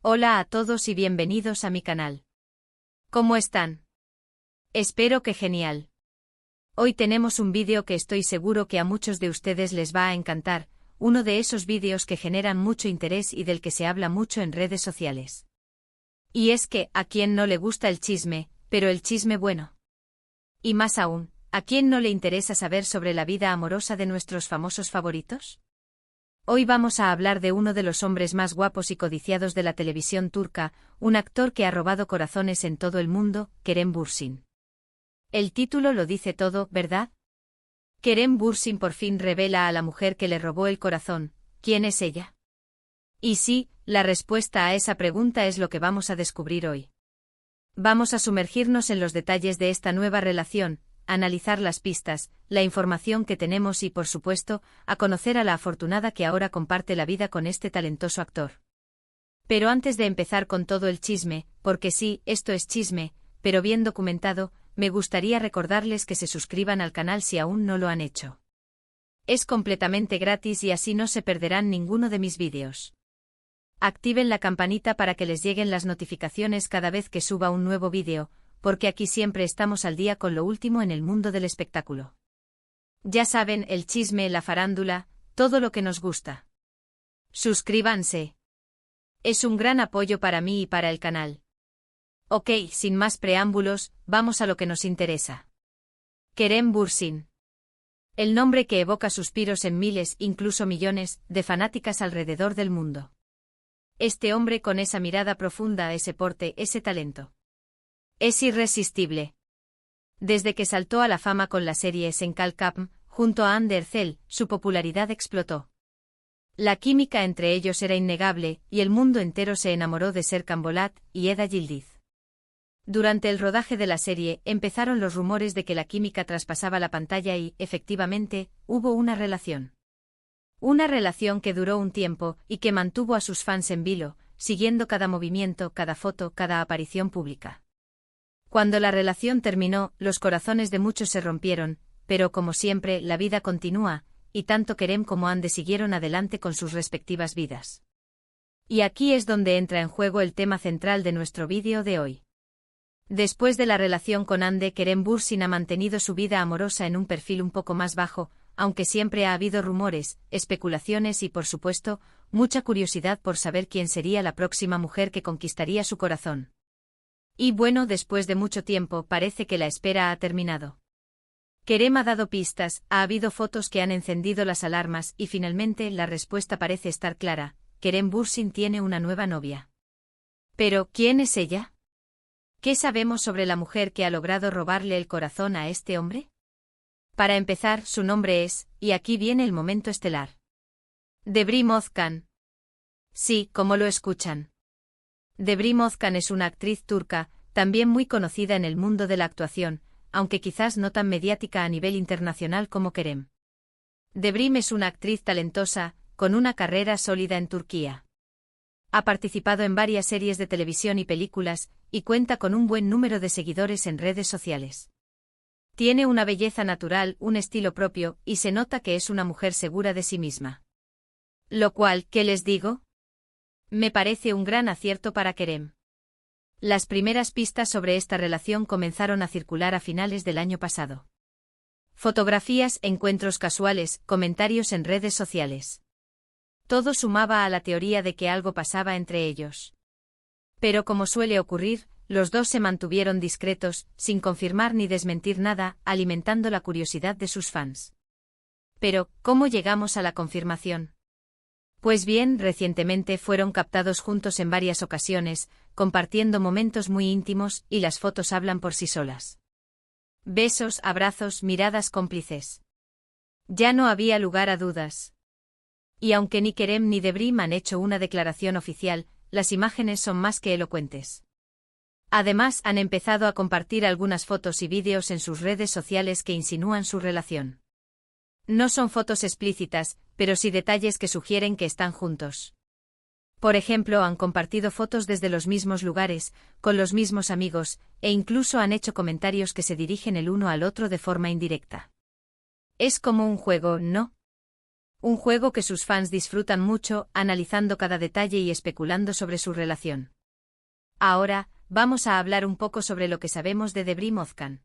Hola a todos y bienvenidos a mi canal. ¿Cómo están? Espero que genial. Hoy tenemos un vídeo que estoy seguro que a muchos de ustedes les va a encantar, uno de esos vídeos que generan mucho interés y del que se habla mucho en redes sociales. Y es que, ¿a quién no le gusta el chisme, pero el chisme bueno? Y más aún, ¿a quién no le interesa saber sobre la vida amorosa de nuestros famosos favoritos? Hoy vamos a hablar de uno de los hombres más guapos y codiciados de la televisión turca, un actor que ha robado corazones en todo el mundo, Kerem Bürsin. El título lo dice todo, ¿verdad? Kerem Bürsin por fin revela a la mujer que le robó el corazón. ¿Quién es ella? Y sí, la respuesta a esa pregunta es lo que vamos a descubrir hoy. Vamos a sumergirnos en los detalles de esta nueva relación, analizar las pistas, la información que tenemos y, por supuesto, a conocer a la afortunada que ahora comparte la vida con este talentoso actor. Pero antes de empezar con todo el chisme, porque sí, esto es chisme, pero bien documentado, me gustaría recordarles que se suscriban al canal si aún no lo han hecho. Es completamente gratis y así no se perderán ninguno de mis vídeos. Activen la campanita para que les lleguen las notificaciones cada vez que suba un nuevo vídeo, porque aquí siempre estamos al día con lo último en el mundo del espectáculo. Ya saben, el chisme, la farándula, todo lo que nos gusta. Suscríbanse. Es un gran apoyo para mí y para el canal. Ok, sin más preámbulos, vamos a lo que nos interesa. Kerem Bürsin. El nombre que evoca suspiros en miles, incluso millones, de fanáticas alrededor del mundo. Este hombre con esa mirada profunda, ese porte, ese talento. Es irresistible. Desde que saltó a la fama con la serie Sen Kapm, junto a Hande Erçel, su popularidad explotó. La química entre ellos era innegable, y el mundo entero se enamoró de Serkan Bolat y Eda Yildiz. Durante el rodaje de la serie, empezaron los rumores de que la química traspasaba la pantalla y, efectivamente, hubo una relación. Una relación que duró un tiempo, y que mantuvo a sus fans en vilo, siguiendo cada movimiento, cada foto, cada aparición pública. Cuando la relación terminó, los corazones de muchos se rompieron, pero como siempre, la vida continúa, y tanto Kerem como Hande siguieron adelante con sus respectivas vidas. Y aquí es donde entra en juego el tema central de nuestro vídeo de hoy. Después de la relación con Hande, Kerem Bürsin ha mantenido su vida amorosa en un perfil un poco más bajo, aunque siempre ha habido rumores, especulaciones y, por supuesto, mucha curiosidad por saber quién sería la próxima mujer que conquistaría su corazón. Y bueno, después de mucho tiempo, parece que la espera ha terminado. Kerem ha dado pistas, ha habido fotos que han encendido las alarmas y finalmente la respuesta parece estar clara: Kerem Bürsin tiene una nueva novia. Pero, ¿quién es ella? ¿Qué sabemos sobre la mujer que ha logrado robarle el corazón a este hombre? Para empezar, su nombre es, y aquí viene el momento estelar. Debrim Özkan. Sí, como lo escuchan. Debrim Özkan es una actriz turca, también muy conocida en el mundo de la actuación, aunque quizás no tan mediática a nivel internacional como Kerem. Debrim es una actriz talentosa, con una carrera sólida en Turquía. Ha participado en varias series de televisión y películas, y cuenta con un buen número de seguidores en redes sociales. Tiene una belleza natural, un estilo propio, y se nota que es una mujer segura de sí misma. Lo cual, ¿qué les digo? Me parece un gran acierto para Kerem. Las primeras pistas sobre esta relación comenzaron a circular a finales del año pasado. Fotografías, encuentros casuales, comentarios en redes sociales. Todo sumaba a la teoría de que algo pasaba entre ellos. Pero como suele ocurrir, los dos se mantuvieron discretos, sin confirmar ni desmentir nada, alimentando la curiosidad de sus fans. Pero, ¿cómo llegamos a la confirmación? Pues bien, recientemente fueron captados juntos en varias ocasiones, compartiendo momentos muy íntimos, y las fotos hablan por sí solas. Besos, abrazos, miradas cómplices. Ya no había lugar a dudas. Y aunque ni Kerem ni Debrim han hecho una declaración oficial, las imágenes son más que elocuentes. Además, han empezado a compartir algunas fotos y vídeos en sus redes sociales que insinúan su relación. No son fotos explícitas, pero sí detalles que sugieren que están juntos. Por ejemplo, han compartido fotos desde los mismos lugares, con los mismos amigos, e incluso han hecho comentarios que se dirigen el uno al otro de forma indirecta. Es como un juego, ¿no? Un juego que sus fans disfrutan mucho, analizando cada detalle y especulando sobre su relación. Ahora, vamos a hablar un poco sobre lo que sabemos de Debrim Özkan.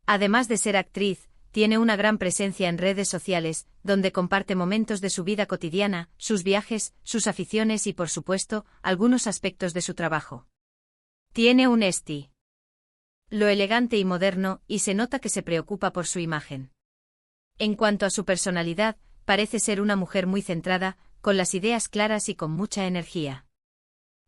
Además de ser actriz, tiene una gran presencia en redes sociales, donde comparte momentos de su vida cotidiana, sus viajes, sus aficiones y, por supuesto, algunos aspectos de su trabajo. Tiene un estilo lo elegante y moderno, y se nota que se preocupa por su imagen. En cuanto a su personalidad, parece ser una mujer muy centrada, con las ideas claras y con mucha energía.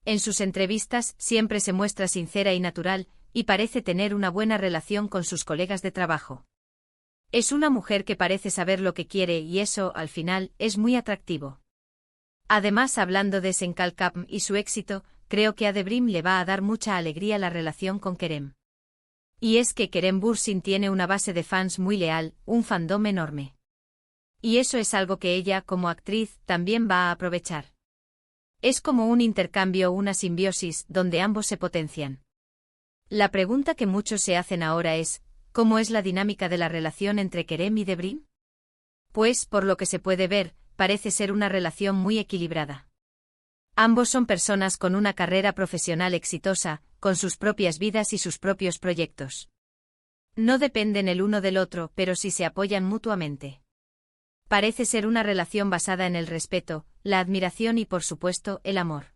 En sus entrevistas siempre se muestra sincera y natural, y parece tener una buena relación con sus colegas de trabajo. Es una mujer que parece saber lo que quiere y eso, al final, es muy atractivo. Además, hablando de Senkalkapm y su éxito, creo que a Debrim le va a dar mucha alegría la relación con Kerem. Y es que Kerem Bürsin tiene una base de fans muy leal, un fandom enorme. Y eso es algo que ella, como actriz, también va a aprovechar. Es como un intercambio, una simbiosis, donde ambos se potencian. La pregunta que muchos se hacen ahora es, ¿cómo es la dinámica de la relación entre Kerem y Debrim? Pues, por lo que se puede ver, parece ser una relación muy equilibrada. Ambos son personas con una carrera profesional exitosa, con sus propias vidas y sus propios proyectos. No dependen el uno del otro, pero sí se apoyan mutuamente. Parece ser una relación basada en el respeto, la admiración y, por supuesto, el amor.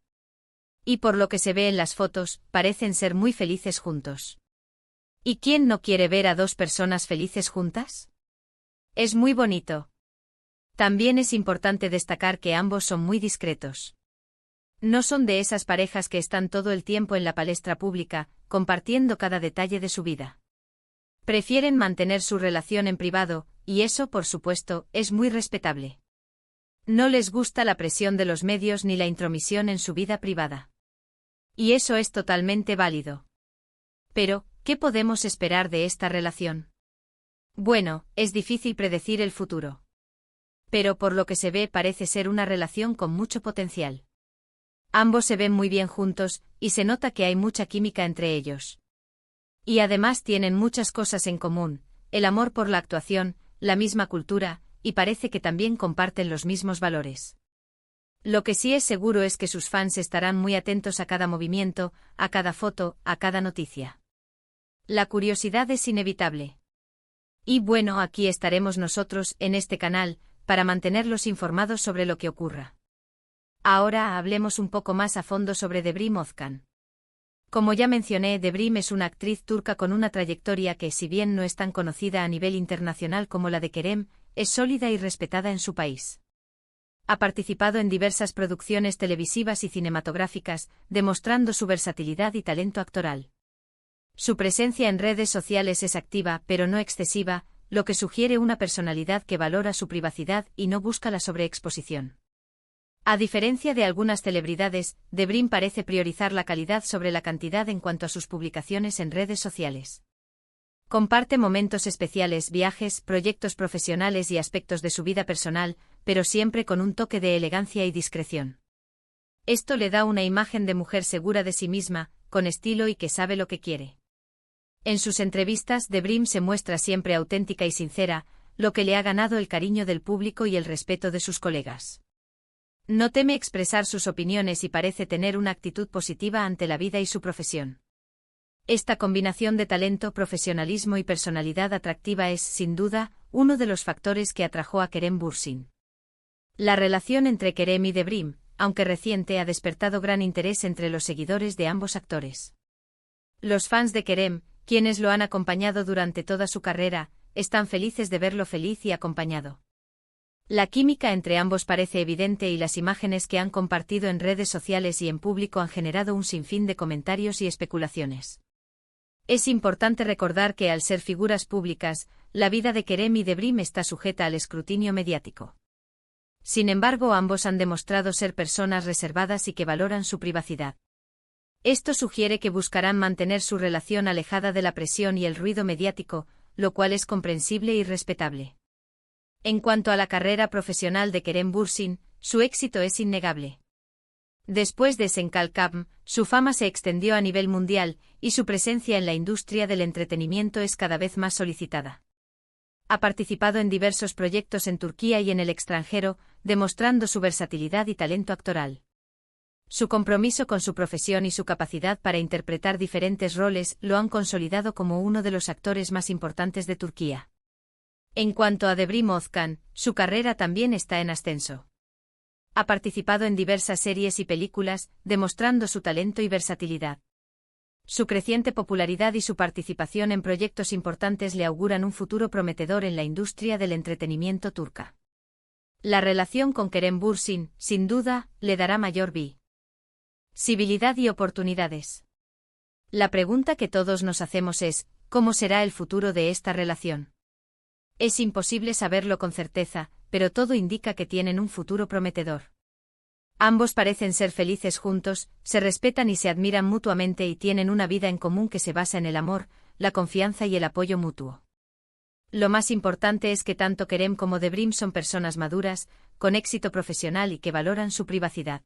Y por lo que se ve en las fotos, parecen ser muy felices juntos. ¿Y quién no quiere ver a dos personas felices juntas? Es muy bonito. También es importante destacar que ambos son muy discretos. No son de esas parejas que están todo el tiempo en la palestra pública, compartiendo cada detalle de su vida. Prefieren mantener su relación en privado, y eso, por supuesto, es muy respetable. No les gusta la presión de los medios ni la intromisión en su vida privada. Y eso es totalmente válido. Pero, ¿qué podemos esperar de esta relación? Bueno, es difícil predecir el futuro. Pero por lo que se ve parece ser una relación con mucho potencial. Ambos se ven muy bien juntos, y se nota que hay mucha química entre ellos. Y además tienen muchas cosas en común, el amor por la actuación, la misma cultura, y parece que también comparten los mismos valores. Lo que sí es seguro es que sus fans estarán muy atentos a cada movimiento, a cada foto, a cada noticia. La curiosidad es inevitable. Y bueno, aquí estaremos nosotros, en este canal, para mantenerlos informados sobre lo que ocurra. Ahora hablemos un poco más a fondo sobre Debrim Özkan. Como ya mencioné, Debrim es una actriz turca con una trayectoria que, si bien no es tan conocida a nivel internacional como la de Kerem, es sólida y respetada en su país. Ha participado en diversas producciones televisivas y cinematográficas, demostrando su versatilidad y talento actoral. Su presencia en redes sociales es activa, pero no excesiva, lo que sugiere una personalidad que valora su privacidad y no busca la sobreexposición. A diferencia de algunas celebridades, Debrim parece priorizar la calidad sobre la cantidad en cuanto a sus publicaciones en redes sociales. Comparte momentos especiales, viajes, proyectos profesionales y aspectos de su vida personal, pero siempre con un toque de elegancia y discreción. Esto le da una imagen de mujer segura de sí misma, con estilo y que sabe lo que quiere. En sus entrevistas, Debrim se muestra siempre auténtica y sincera, lo que le ha ganado el cariño del público y el respeto de sus colegas. No teme expresar sus opiniones y parece tener una actitud positiva ante la vida y su profesión. Esta combinación de talento, profesionalismo y personalidad atractiva es, sin duda, uno de los factores que atrajo a Kerem Bürsin. La relación entre Kerem y Debrim, aunque reciente, ha despertado gran interés entre los seguidores de ambos actores. Los fans de Kerem, quienes lo han acompañado durante toda su carrera, están felices de verlo feliz y acompañado. La química entre ambos parece evidente y las imágenes que han compartido en redes sociales y en público han generado un sinfín de comentarios y especulaciones. Es importante recordar que, al ser figuras públicas, la vida de Kerem y Debrim está sujeta al escrutinio mediático. Sin embargo, ambos han demostrado ser personas reservadas y que valoran su privacidad. Esto sugiere que buscarán mantener su relación alejada de la presión y el ruido mediático, lo cual es comprensible y respetable. En cuanto a la carrera profesional de Kerem Bürsin, su éxito es innegable. Después de Senkalkapm, su fama se extendió a nivel mundial, y su presencia en la industria del entretenimiento es cada vez más solicitada. Ha participado en diversos proyectos en Turquía y en el extranjero, demostrando su versatilidad y talento actoral. Su compromiso con su profesión y su capacidad para interpretar diferentes roles lo han consolidado como uno de los actores más importantes de Turquía. En cuanto a Debrim Özkan, su carrera también está en ascenso. Ha participado en diversas series y películas, demostrando su talento y versatilidad. Su creciente popularidad y su participación en proyectos importantes le auguran un futuro prometedor en la industria del entretenimiento turca. La relación con Kerem Bürsin, sin duda, le dará mayor visibilidad y oportunidades. La pregunta que todos nos hacemos es, ¿cómo será el futuro de esta relación? Es imposible saberlo con certeza, pero todo indica que tienen un futuro prometedor. Ambos parecen ser felices juntos, se respetan y se admiran mutuamente y tienen una vida en común que se basa en el amor, la confianza y el apoyo mutuo. Lo más importante es que tanto Kerem como Debrim son personas maduras, con éxito profesional y que valoran su privacidad.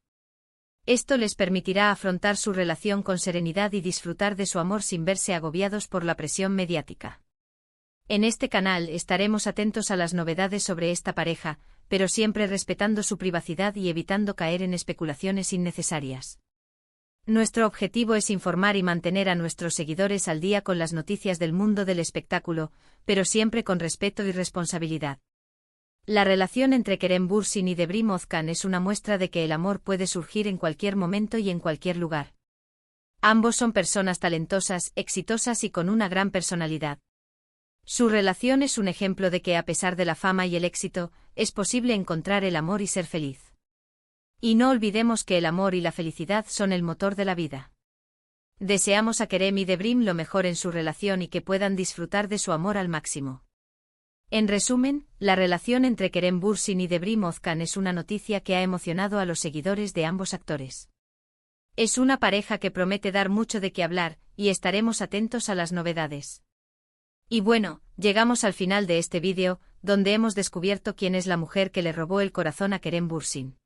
Esto les permitirá afrontar su relación con serenidad y disfrutar de su amor sin verse agobiados por la presión mediática. En este canal estaremos atentos a las novedades sobre esta pareja, pero siempre respetando su privacidad y evitando caer en especulaciones innecesarias. Nuestro objetivo es informar y mantener a nuestros seguidores al día con las noticias del mundo del espectáculo, pero siempre con respeto y responsabilidad. La relación entre Kerem Bürsin y Debrim Özkan es una muestra de que el amor puede surgir en cualquier momento y en cualquier lugar. Ambos son personas talentosas, exitosas y con una gran personalidad. Su relación es un ejemplo de que a pesar de la fama y el éxito, es posible encontrar el amor y ser feliz. Y no olvidemos que el amor y la felicidad son el motor de la vida. Deseamos a Kerem y Debrim lo mejor en su relación y que puedan disfrutar de su amor al máximo. En resumen, la relación entre Kerem Bürsin y Debrim Özkan es una noticia que ha emocionado a los seguidores de ambos actores. Es una pareja que promete dar mucho de qué hablar, y estaremos atentos a las novedades. Y bueno, llegamos al final de este vídeo, donde hemos descubierto quién es la mujer que le robó el corazón a Kerem Bürsin.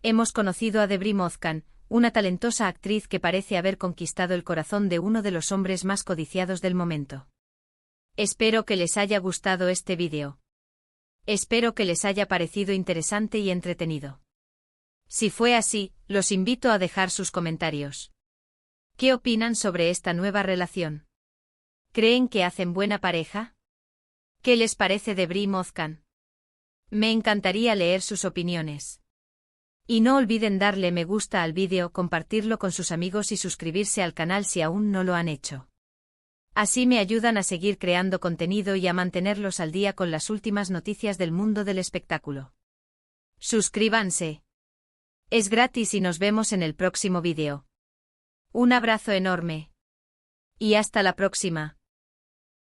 Hemos conocido a Debrim Özkan, una talentosa actriz que parece haber conquistado el corazón de uno de los hombres más codiciados del momento. Espero que les haya gustado este vídeo. Espero que les haya parecido interesante y entretenido. Si fue así, los invito a dejar sus comentarios. ¿Qué opinan sobre esta nueva relación? ¿Creen que hacen buena pareja? ¿Qué les parece Debrim Özkan? Me encantaría leer sus opiniones. Y no olviden darle me gusta al vídeo, compartirlo con sus amigos y suscribirse al canal si aún no lo han hecho. Así me ayudan a seguir creando contenido y a mantenerlos al día con las últimas noticias del mundo del espectáculo. Suscríbanse. Es gratis y nos vemos en el próximo vídeo. Un abrazo enorme. Y hasta la próxima.